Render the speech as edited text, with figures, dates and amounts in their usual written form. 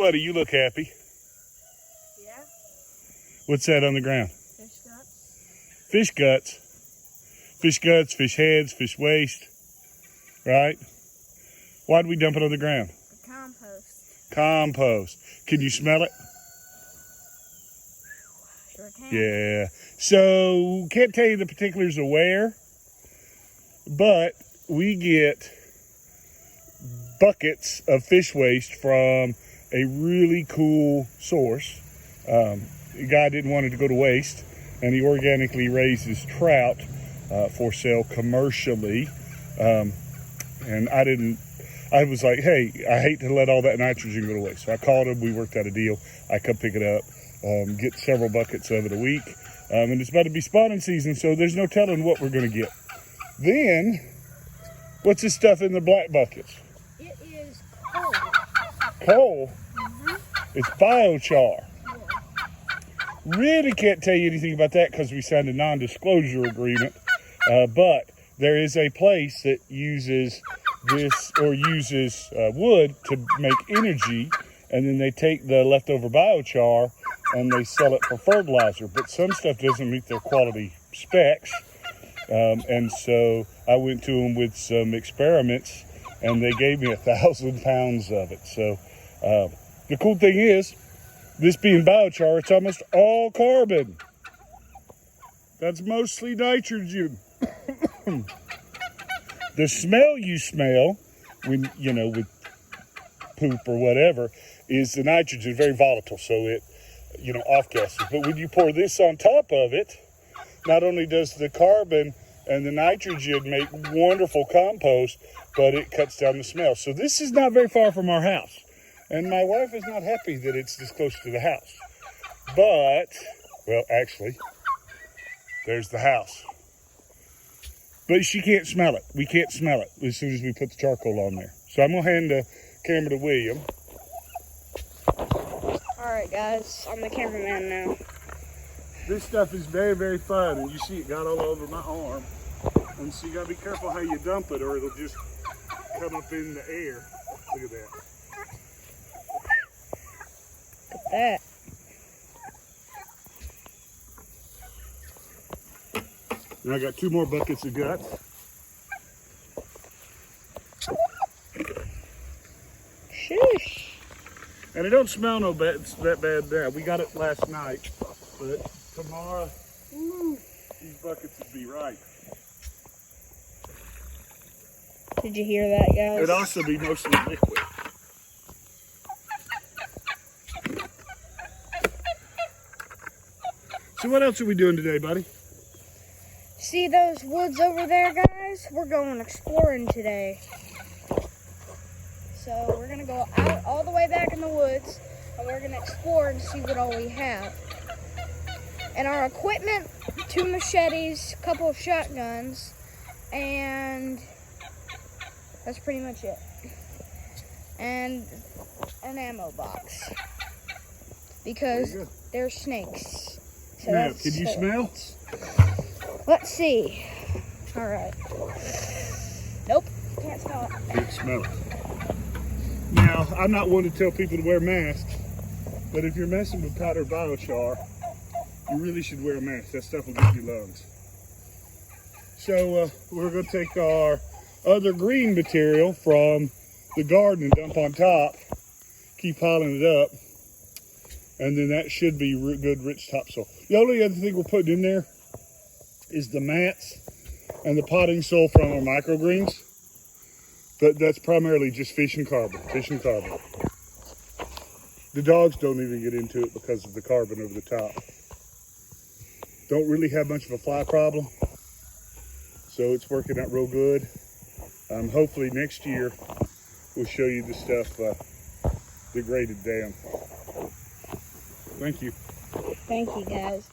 buddy, you look happy. Yeah. What's that on the ground? Fish guts. Fish guts. Fish guts, fish heads, fish waste. Right? Why did we dump it on the ground? The compost. Compost. Can you smell it? Sure can. Yeah. So, can't tell you the particulars of where, but we get buckets of fish waste from a really cool source. The guy didn't want it to go to waste, and he organically raises trout for sale commercially. And I was like, hey, I hate to let all that nitrogen go to waste. So I called him, we worked out a deal. I come pick it up, get several buckets of it a week. And it's about to be spawning season, so there's no telling what we're gonna get. Then, what's this stuff in the black buckets? It is coal. Coal? Mm-hmm. It's biochar. Yeah. Really can't tell you anything about that because we signed a non-disclosure agreement. But there is a place that uses this or uses wood to make energy, and then they take the leftover biochar and they sell it for fertilizer. But some stuff doesn't meet their quality specs. And so I went to them with some experiments, and they gave me 1,000 pounds of it. So the cool thing is, this being biochar, it's almost all carbon. That's mostly nitrogen. The smell you smell when, with poop or whatever is the nitrogen, very volatile, so it, off gases. But when you pour this on top of it, not only does the carbon and the nitrogen make wonderful compost, but it cuts down the smell. So this is not very far from our house. And my wife is not happy that it's this close to the house. But, well, actually, there's the house. But she can't smell it. We can't smell it as soon as we put the charcoal on there. So I'm going to hand the camera to William. All right, guys. I'm the cameraman now. This stuff is very, very fun. And you see it got all over my arm. And so you got to be careful how you dump it or it'll just come up in the air. Look at that. Look at that. And I got 2 more buckets of guts. Sheesh. And it don't smell that bad now. We got it last night, but tomorrow, these buckets would be right. Did you hear that, guys? It'd also be mostly liquid. So what else are we doing today, buddy? See those woods over there, guys? We're going exploring today. So we're gonna go out all the way back in the woods, and we're gonna explore and see what all we have. And our equipment, 2 machetes, a couple of shotguns, and that's pretty much it. And an ammo box, because there's snakes. So now, can you smell? Let's see. All right. Nope, can't smell it. Can't smell it. Now, I'm not one to tell people to wear masks, but if you're messing with powdered biochar, you really should wear a mask. That stuff will give you lungs. So we're going to take our other green material from the garden and dump on top, keep piling it up, and then that should be good rich topsoil. The only other thing we're putting in there is the mats and the potting soil from our microgreens. But that's primarily just fish and carbon. The dogs don't even get into it because of the carbon over the top. Don't really have much of a fly problem, so it's working out real good. Hopefully next year we'll show you the stuff degraded down. Thank you. Thank you, guys.